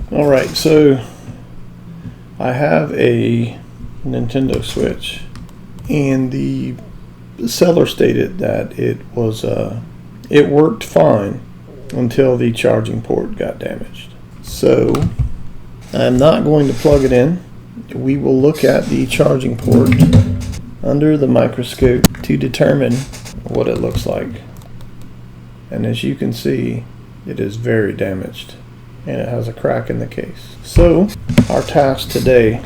Alright, so I have a Nintendo Switch, and the seller stated that it worked fine until the charging port got damaged. So I'm not going to plug it in. We will look at the charging port under the microscope to determine what it looks like. And as you can see, it is very damaged, and it has a crack in the case. So our task today,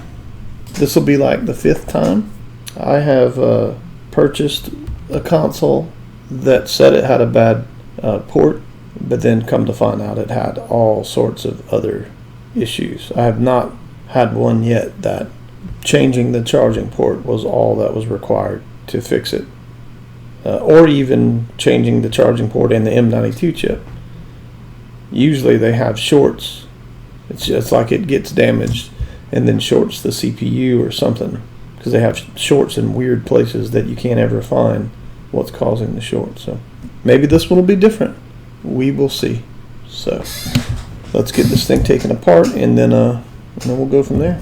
this will be like the 5th time. I have purchased a console that said it had a bad port, but then come to find out it had all sorts of other issues. I have not had one yet that changing the charging port was all that was required to fix it, or even changing the charging port and the M92 chip. Usually they have shorts. It's just like it gets damaged and then shorts the CPU or something, because they have shorts in weird places that you can't ever find what's causing the short. So maybe this one will be different. We will see. So let's get this thing taken apart, and then we'll go from there.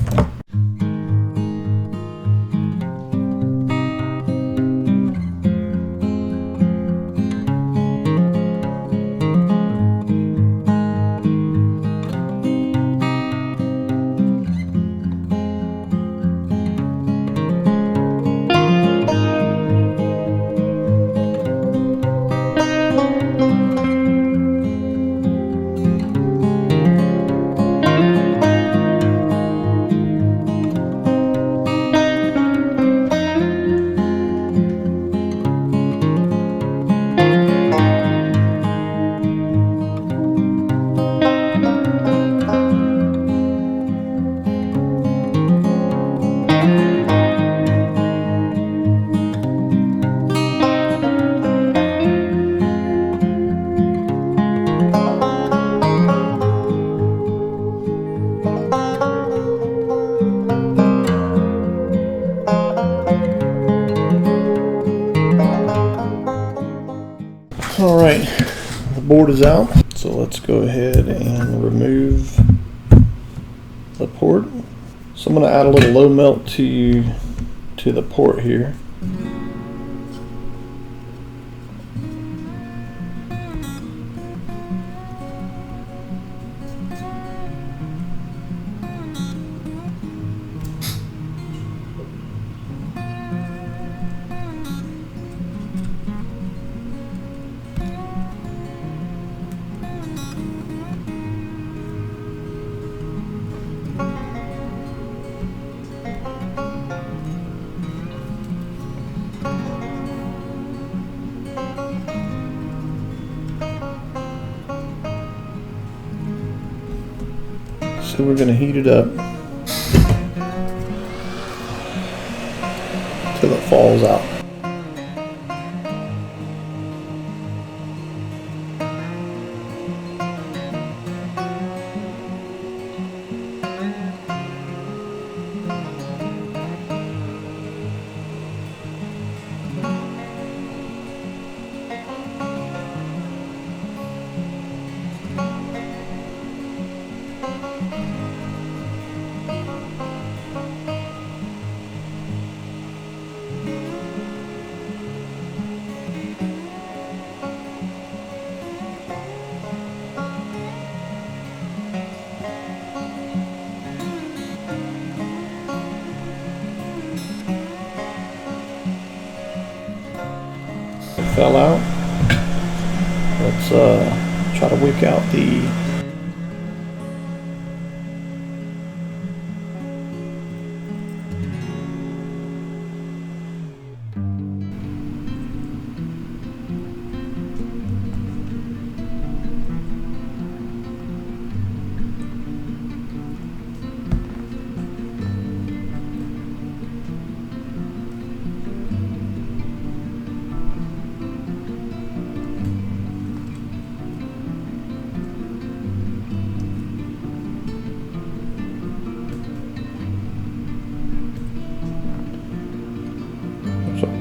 Alright, the board is out, so let's go ahead and remove the port. So I'm going to add a little low melt to the port here. So we're going to heat it up till it falls out. Fell out. Let's try to wick out the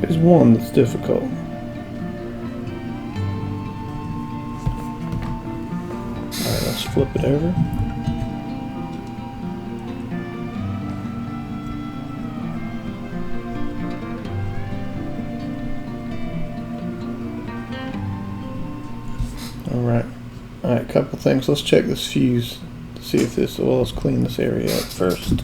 is one that's difficult. Alright, let's flip it over. couple things. Let's check this fuse to see if this, well, let's clean this area up first.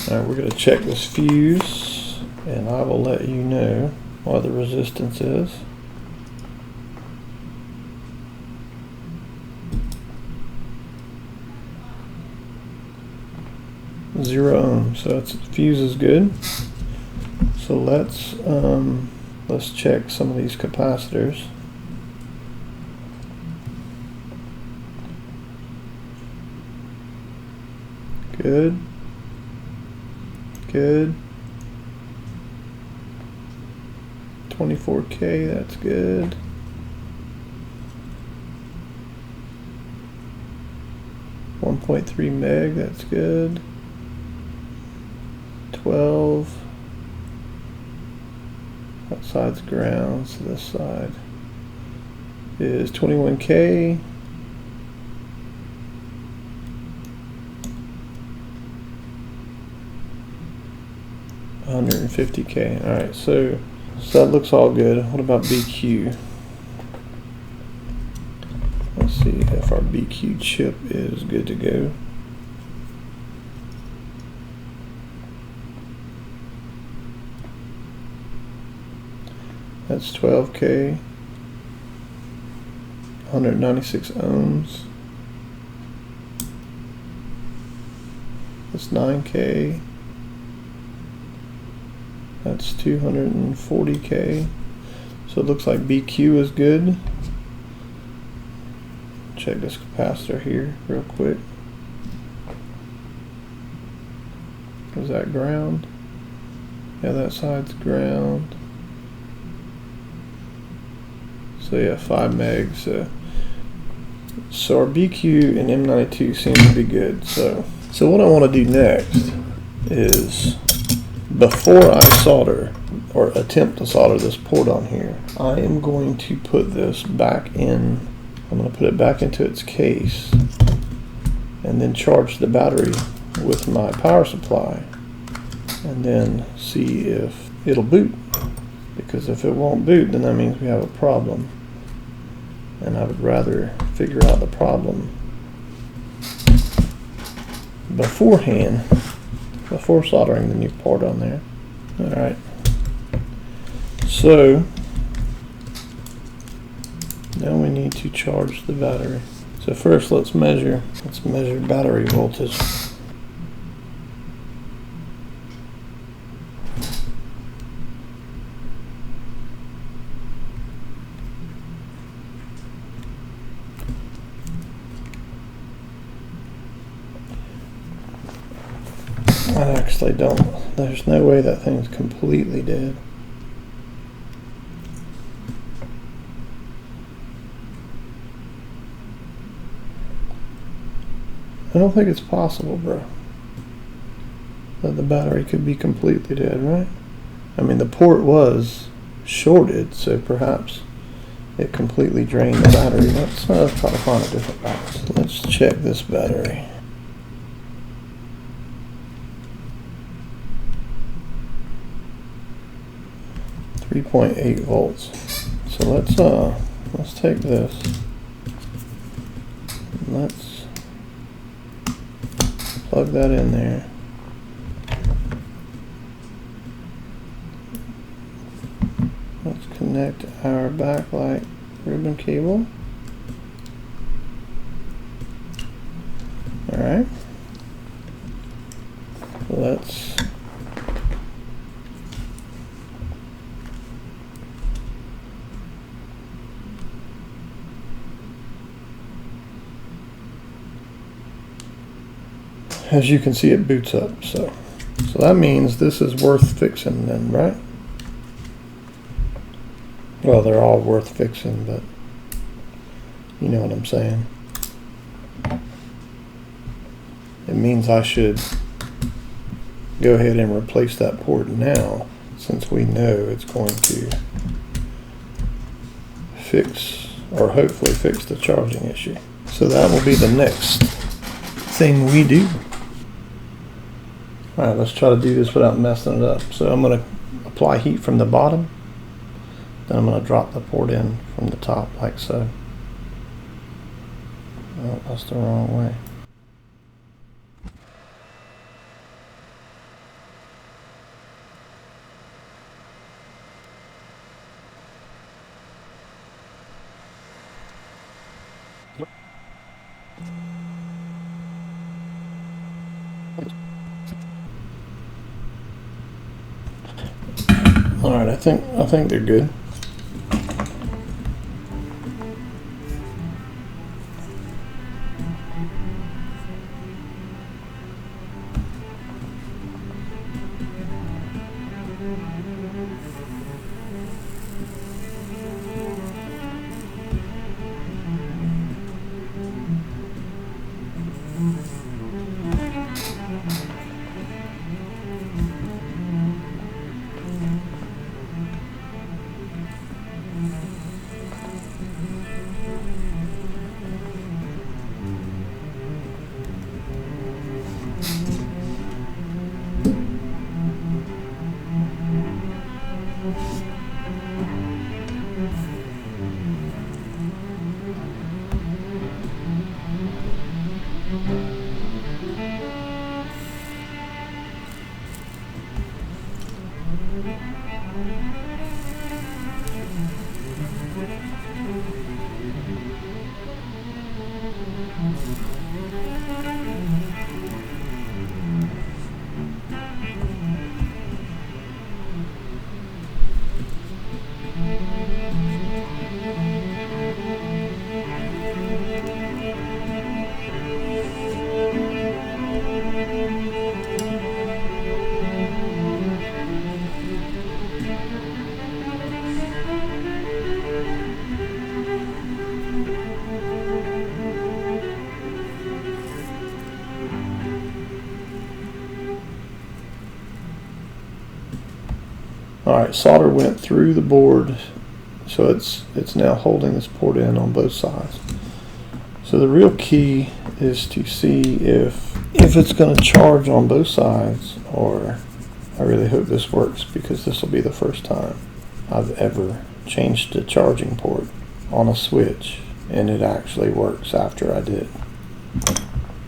Alright, we're going to check this fuse, and I will let you know what the resistance is. Zero ohms, so its fuse is good. So let's check some of these capacitors. Good. Good. 24K, that's good. .3 meg, that's good. 12. That side's ground, so this side is 21K. $150K. Alright, so that looks all good. What about BQ? Let's see if our BQ chip is good to go. That's 12K, 196 ohms. That's 9K. That's 240K. So it looks like BQ is good. Check this capacitor here real quick. Is that ground? Yeah, that side's ground. So yeah, 5 megs. So our BQ and M92 seem to be good. So what I want to do next is, before I solder or attempt to solder this port on here, I am going to put this back in. I'm going to put it back into its case and then charge the battery with my power supply and then see if it'll boot. Because if it won't boot, then that means we have a problem. And I would rather figure out the problem beforehand, before soldering the new part on there. Alright. So now we need to charge the battery. So first let's measure battery voltage. I actually don't. There's no way that thing's completely dead. I don't think it's possible, bro, that the battery could be completely dead, right? I mean, the port was shorted, so perhaps it completely drained the battery. Let's try to find a different box. Let's check this battery. .8 volts. So let's take this. Let's plug that in there. Let's connect our backlight ribbon cable. Alright. Let's as you can see, it boots up, so that means this is worth fixing then, right? Well, they're all worth fixing, but you know what I'm saying. It means I should go ahead and replace that port now, since we know it's going to fix, or hopefully fix, the charging issue. So that will be the next thing we do. Alright, let's try to do this without messing it up. So I'm going to apply heat from the bottom, Then I'm going to drop the port in from the top like so. Oh, that's the wrong way. All right, I think they're good. Alright, solder went through the board, so it's now holding this port in on both sides. So the real key is to see if it's going to charge on both sides, or I really hope this works, because this will be the first time I've ever changed the charging port on a Switch and it actually works after I did.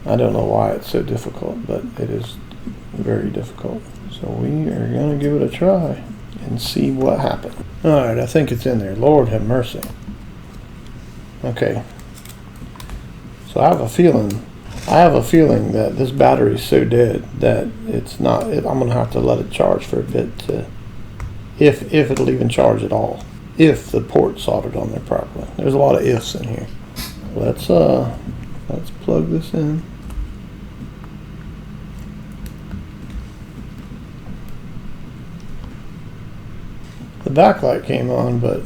I don't know why it's so difficult, but it is very difficult. So we are going to give it a try and see what happens. Alright, I think it's in there. Lord have mercy. Okay. So I have a feeling that this battery is so dead that it's not, I'm going to have to let it charge for a bit to, if it'll even charge at all. If the port's soldered on there properly. There's a lot of ifs in here. Let's plug this in. The backlight came on, but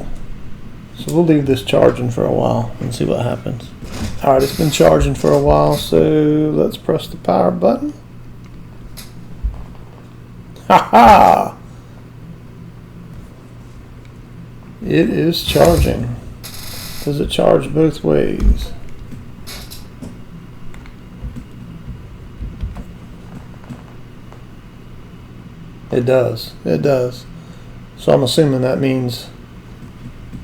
so we'll leave this charging for a while and see what happens. Alright, it's been charging for a while, so let's press the power button. Ha-ha! It is charging. Does it charge both ways? It does. It does. So I'm assuming that means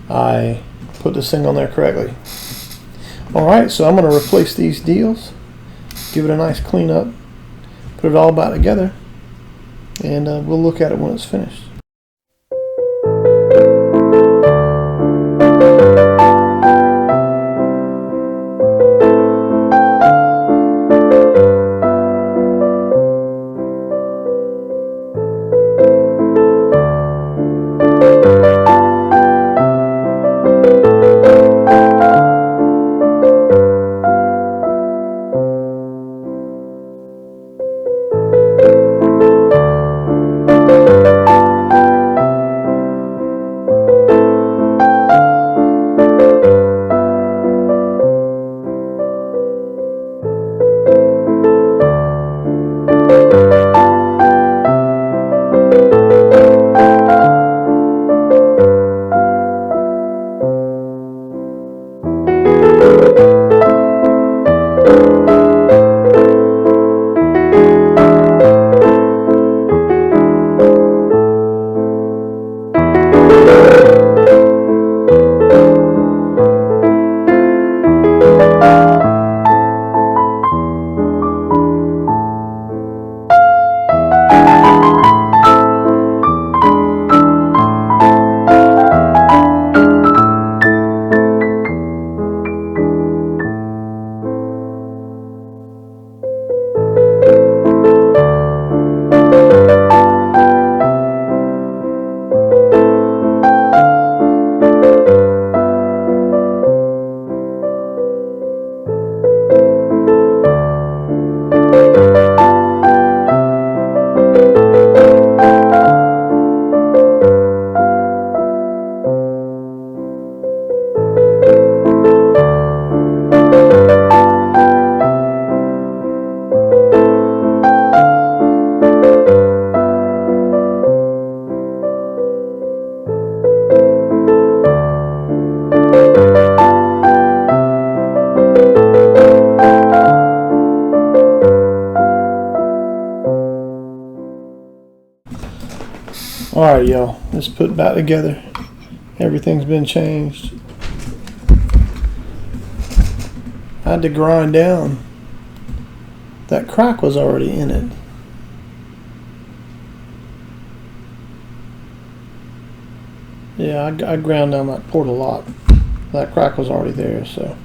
I put this thing on there correctly. Alright, so I'm going to replace these deals, give it a nice clean up, put it all back together, and we'll look at it when it's finished. Alright, y'all. Let's put it back together. Everything's been changed. I had to grind down. That crack was already in it. Yeah, I ground down that port a lot. That crack was already there, so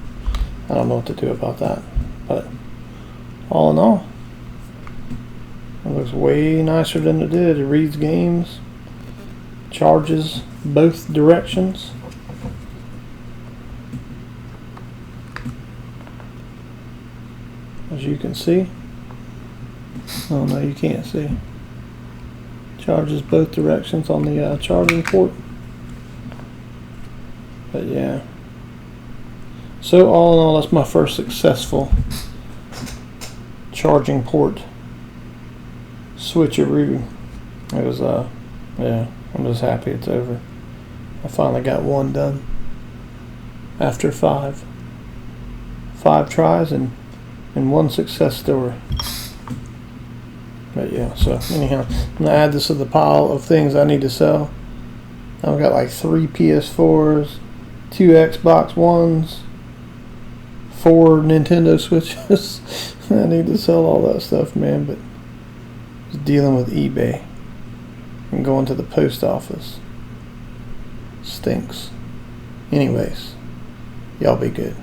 I don't know what to do about that. But all in all, it looks way nicer than it did. It reads games, charges both directions. As you can see. Oh no, you can't see. Charges both directions on the charging port. But yeah. So all in all, that's my first successful charging port switcheroo. It was yeah, I'm just happy it's over. I finally got one done after five tries and one success story. But yeah, so anyhow, I'm gonna add this to the pile of things I need to sell. I've got like 3 PS4s, 2 Xbox Ones, 4 Nintendo Switches. I need to sell all that stuff, man, but just dealing with eBay and going to the post office stinks. Anyways, y'all be good.